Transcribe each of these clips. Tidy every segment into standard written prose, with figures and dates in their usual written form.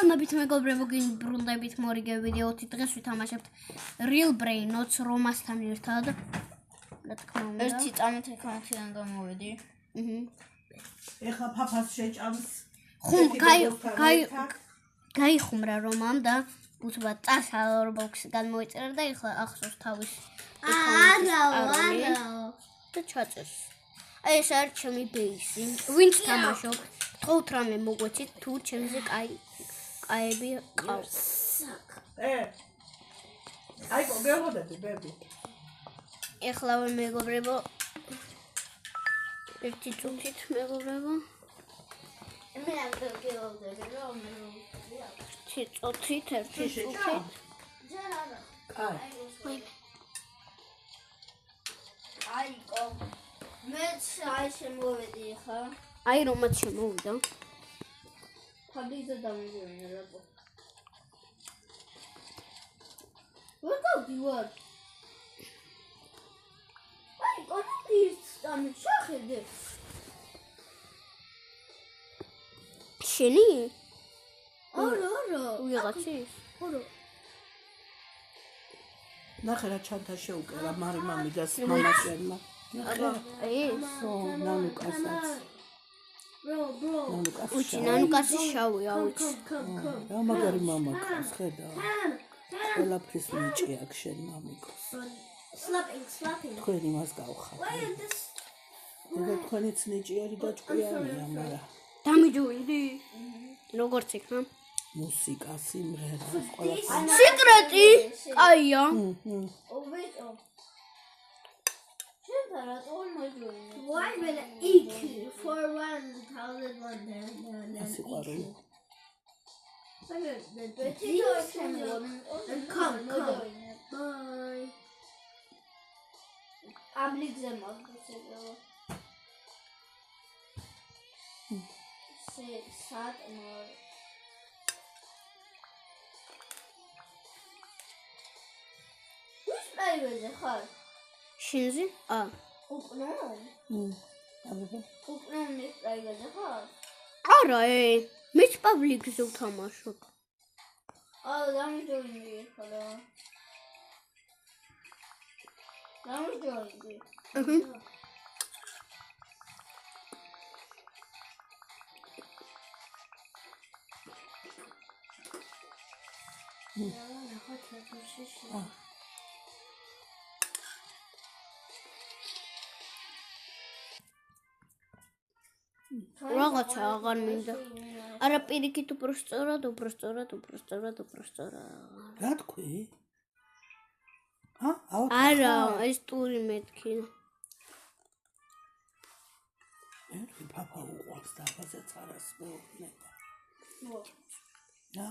მოგესალმებით მეგობრებო, გიბრუნდებით მორიგე ვიდეოთი. დღეს ვითამაშებთ Real Brain-ს რომასთან ერთად. რა თქმა უნდა. ერთი წამით ეკრანიდან გამოვედი. ეხლა ფაფას შეჭამს. ხუმ გაიხუმრა რომამ და უთბად წასა Roblox-ი განმოიწერა და ეხლა ახსოვს თავის არა. და ჩაწეს. აი ეს არის ჩემი ბეისი. ვინც თამაშობ? თხოვთ რამე მოგვეცით თუ ჩემზე კაები ყავს. აი გეღოდები ბები. ეხლავე მეგობრებო. ერთი წუთით მეგობრებო. მე არ გეღოდები რომ ერთი წუთით. აიკო მე აი შემოვედი ხა აი რომაც შემოვიდა. ფაბრიკზე დამიგონა რატო ვერ გავდივარ აი კონტის დამი შეხედე შენი? არა ვიღაცის? არა ნახე რა ჩანთა შეუკერა მარი მამიდას მამაშენმა. აი ნანუკასაც. bro უჩი ნანუკასი შავია უჩი. რა მაგარი მამა ყავს ხედა. ყველაფრის მიჭი აქ შენ მამიკოს. slapping თქვენ იმას გავხარ. და თქვენიც ნიჭიერი და ჭკვიანია, მაგრამ დამიჯოვინდი? როგორც იქნა? მუსიკა, სიმღერა, ყველაფერი. სიკრეტი? კაია. Why will eat for 1,100? ასიყვარული. Come. Bye. Აბლიგზე მაგდოსებო. სად მორ. ვიშ პაივეზე ხარ? შენზე? უკნო? უკნო მე პაივეზე ხარ? არა, მეც პაბლიკზე ვთამაშობ. დამიჯოვინდი ხოლო. დამიჯოვინდი. რაღაცა აღარ მინდა. არა პირიქით უბრალოდ. რა თქვი? არა, ეს ტური მეთქი. მე პაპა უყურს და აბაზეც არას მეუბნება. რა?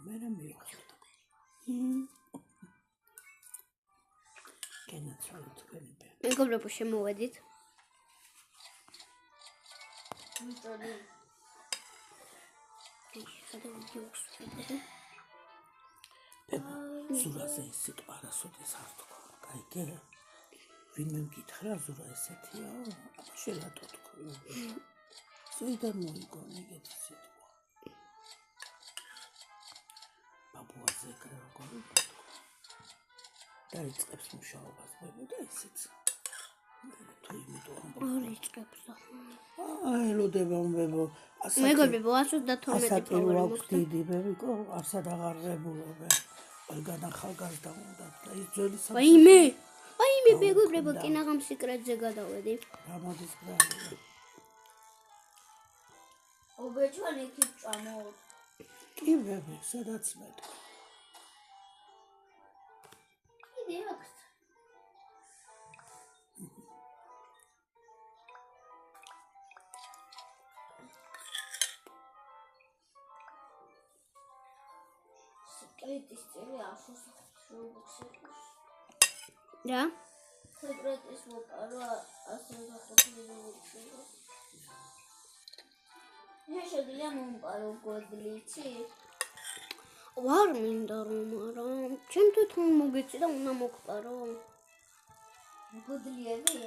მე მივხვდი. კენაცვალე თქვენი ბე. მეგობრებო შემოვედით. ზურაზე ის სიტყვა არასოდეს არ თქვა. კაიგე? ვინმე მკითხა ზურა ესეთია? შენ რატო თქვი? ზეიდან მოიგონე ეგეთი სიტყვა. ბაბუაზე როგორი თქვა. დაიწყებს მუშაობას ბებო და ისიც. თუ იმიტომ არ იწყებს და. ელოდება ბებო. მეგობრებო 112 პროგრამა დიდი ბებიკო, არსად აღარებულობე. ყველგან ახალგაზრდა უნდა და ის ძველი ვაიმე მეგობრებო, კინაღამ სიკრეტზე გადავედი. გამოდის ბრალია. ობეჭვან იქით წამოვ. კი ბები, სადაც მეტყვი. კიდე აქვს. სიკრეტის წილი ასოსახშობოქსებს. რა? სიკრეტის ვოპარო ასოსახშობოქსებს. მე შეგიძლია მომპარო გოდლიცი? ვარ მინდა რომ არა. ჩემ თვითონ მოგეცი და უნდა მოგპარო. გოდლიები?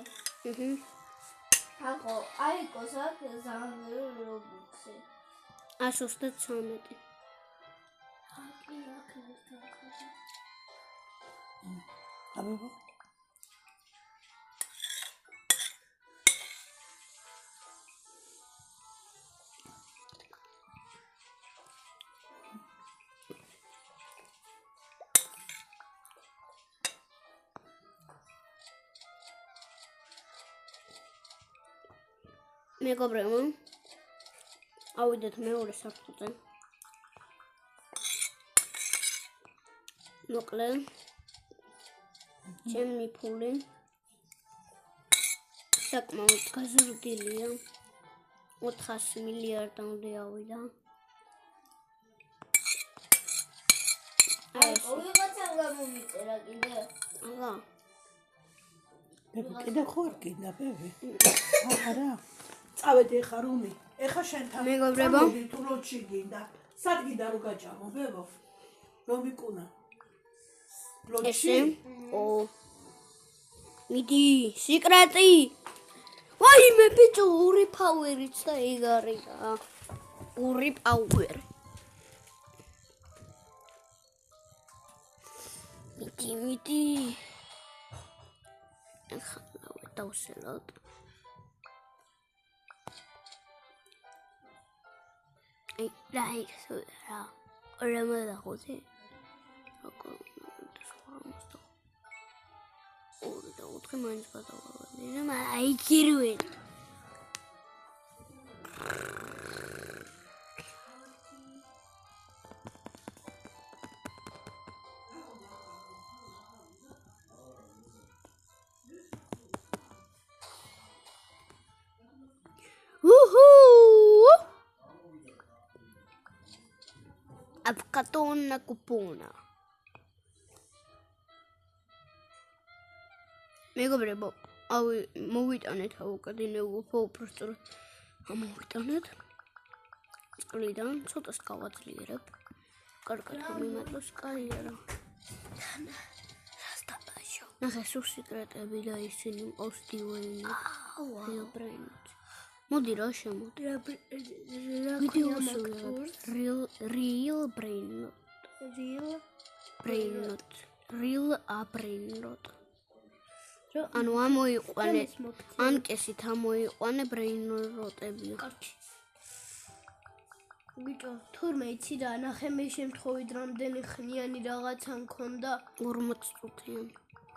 ახო, აიკოს აქვს ზანგრი რობუქსი. 133. აბება მეგობრებო, ავიდეთ მეორე საფუძე. მოკლე ჩემი ფული საკმაოდ გაზრდილია 400 მილიარდამდე ავიდა. ვიღაცამ გამომიწერა კიდე. აღა კიდე ხო არ გინდა ბები? არა. წავედი ეხა რომი. ეხა შენთან. მეგობრებო, თუ როჩი გინდა. სად გინდა რო გაჭამო ბებო? რომი კუნა. ესე მიდი სიკრეტი. ვაიმე ბიჭო, ორი ფაუერიც და ეგ არის რა. ორი ფაუერი. მიდი. ახლა დავსელოთ. რა. ორმა დახოთი. და ოთხი მაინც გადავავედი, მაგრამ აი გირვენ. Avcatona cupona. მეგობრებო, მოვიტანეთ ავოკადინეულ უბრალოდ ამოვიტანეთ. წყლიდან ცოტას გავაძლიერებ. კარგად მომიმატოს, კაია რა. რასტაბაშო. ნახე, სულ სიკრეტები და ისინი მყავს დივაინი. Real brainot. მოდი რა შემოდი. Real brainot. Real brainot. ანუ ამოიყვანე ანკესით ამოიყვანე ბრეინროტებია. ბიჭო, თურმე იცი რა, ნახე მე შემთხვევით რამდენი ხნიანი რაღაცა მქონდა? 40 წუთიანი.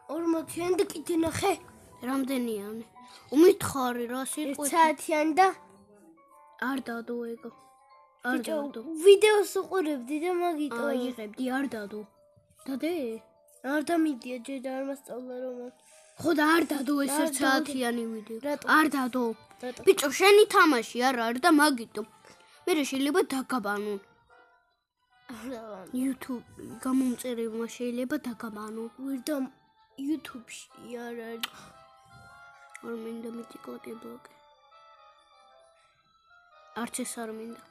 40-იანი და კიდე ნახე. რამდენიანი? უმითხარი რა სიტყვით? 1 საათიანი და არ დადო ეგო. არ დადო. ვიდეოს უყურებდი და მაგიტო იღებდი, არ დადო. დადე? არ დამიდია ჯერ არ მასწავლა რომ ხო და არ დადო ეს 1 საათიანი ვიდეო. რატო? არ დადო. ბიჭო, შენი თამაში არ არის და მაგიტო. მე შეიძლება დაგაბანონ. YouTube გამომწერებმა შეიძლება დაგაბანონ. ვირდა YouTube-ში არ არის. არ მინდა მიტიკოტი ბლოკი. არც ეს არ მინდა.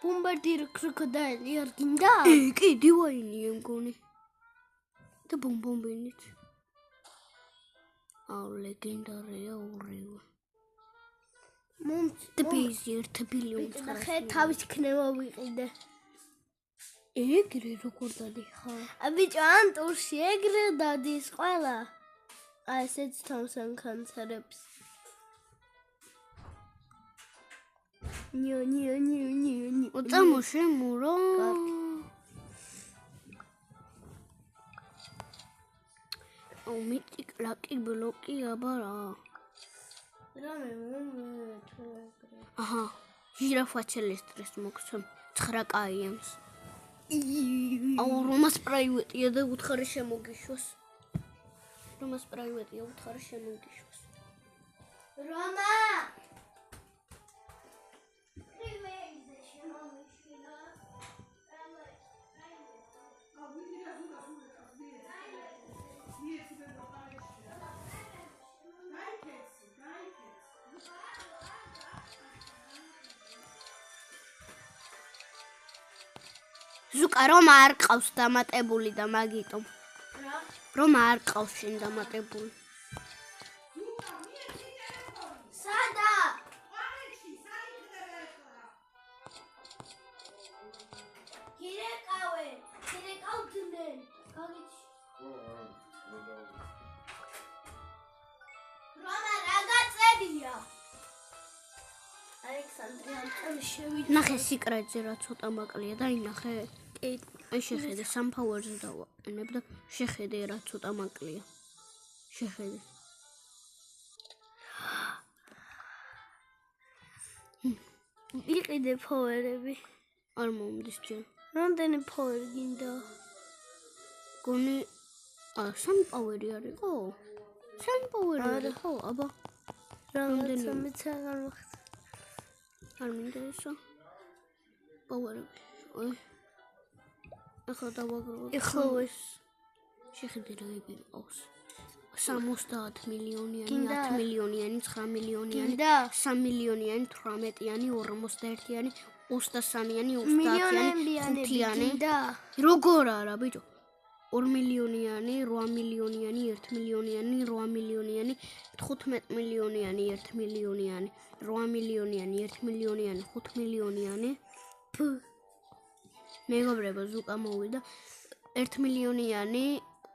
ბომბარდირ კროკოდილი არ გინდა? კი, დივაინია მგონი. და ბომბომბინით. ლეგენდარია ორივე. და ბეიზი 1 ბილიონი ხე თავის ქნება ვიყიდე. ეგრე როგორ დადიხა? ბიჭო, ან ტურში ეგრე დადის ყველა. ესეც თავს ანკანცერებს. ნიო. ოწამოშე მურო. მიტიკ ლაკი ბლოკი აბა რა. რამე აჰა, ჟირაფა ჩელესტრეს მოგცემ 9 კაიემს. რომას პრაივეტია და უთხარი შემოგიშვას. რომას პრაივეტია უთხარი შემოგიშვას. რომა ზუკა რომ არ ყავს დამატებული და მაგიტო. რომ არ ყავს შენ დამატებული. სადა? ალექსანდრე ამ შევიდა. ნახე სიკრეტზე რა ცოტა მაკლია და ინახე. აი შეხედე სამფაუერზე დავაყენებ და შეხედე რა ცოტა მაკლია. შეხედე. იყიდე ფოვერები. არ მომდის ჯერ. რამდენი ფოვერი გინდა? გონი სამი პაუერი არისო? სამი პაუერი არისო? აბა რაღაცა მეც აღარ ვახსენე. არ მინდა ესა. პაუერები. ой. ახლა დავაგროვებ. ეხლა ეს შეხედე რა იგებს. 70 მილიონიანი, 10 მილიონიანი, 9 მილიონიანი, 3 მილიონიანი, 18-იანი, 41-იანი, 23-იანი, 30-იანი, 5-იანი. როგორ არა, ბიჭო? 2 მილიონიანი, 8 მილიონიანი, 1 მილიონიანი, 8 მილიონიანი, 15 მილიონიანი, 1 მილიონიანი, 8 მილიონიანი, 1 მილიონიანი, 5 მილიონიანი. მეგობრებო, ზუკა მოვიდა 1 მილიონიანი,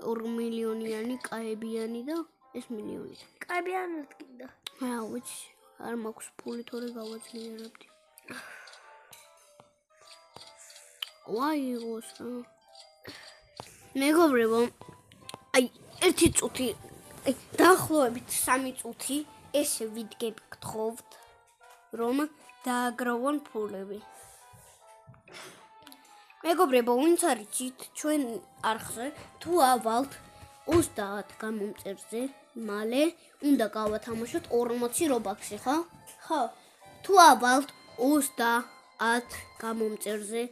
2 მილიონიანი, კაებიანი და ეს მილიონი. კაებიანად გინდა. ვიცი, არ მაქვს ფული, თორე გავაძლიერებდი. ვაი იყოს რა. მეგობრებო, აი 1 წუთი, აი დაახლოებით 3 წუთი ესე ვიდგებ გთხოვთ, რომ დააგროვონ ფულები. მეგობრებო, ვინც არიცით ჩვენ არხზე თუ ავალთ 30 გამომწერზე, მალე უნდა გავათამაშოთ 40 რობაქსი, ხო? ხო. თუ ავალთ 30 გამომწერზე,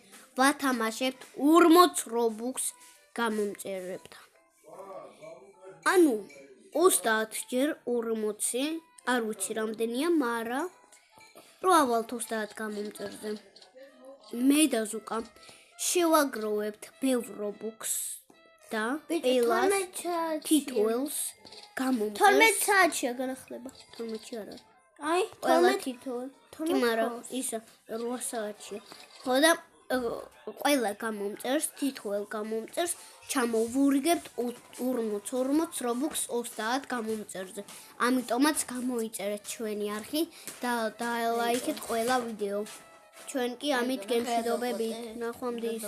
ვათამაშებთ 40 რობუქს გამომწერებთან. ანუ 30 ჯერ 40, არ ვიცი რამდენია, მაგრამ რო ავალთ 30 გამომწერზე. მე და ზუკა შევაგროვებთ ბევრ რობუქს და ელას თითოელს გამომწერს. 12 საათია განახლება. 12 არა. აი, 12 თითოეულ. კი, მაგრამ ისა 8 საათია. ხო და ყველა გამომწერს, თითოეულ გამომწერს ჩამოვურიგებთ 40 რობუქს 30 გამომწერზე. ამიტომაც გამოიწერეთ ჩვენი არხი და დაელაიქეთ ყველა ვიდეო. ჩვენ კი ამით გემშვიდობებით. ნახვამდის.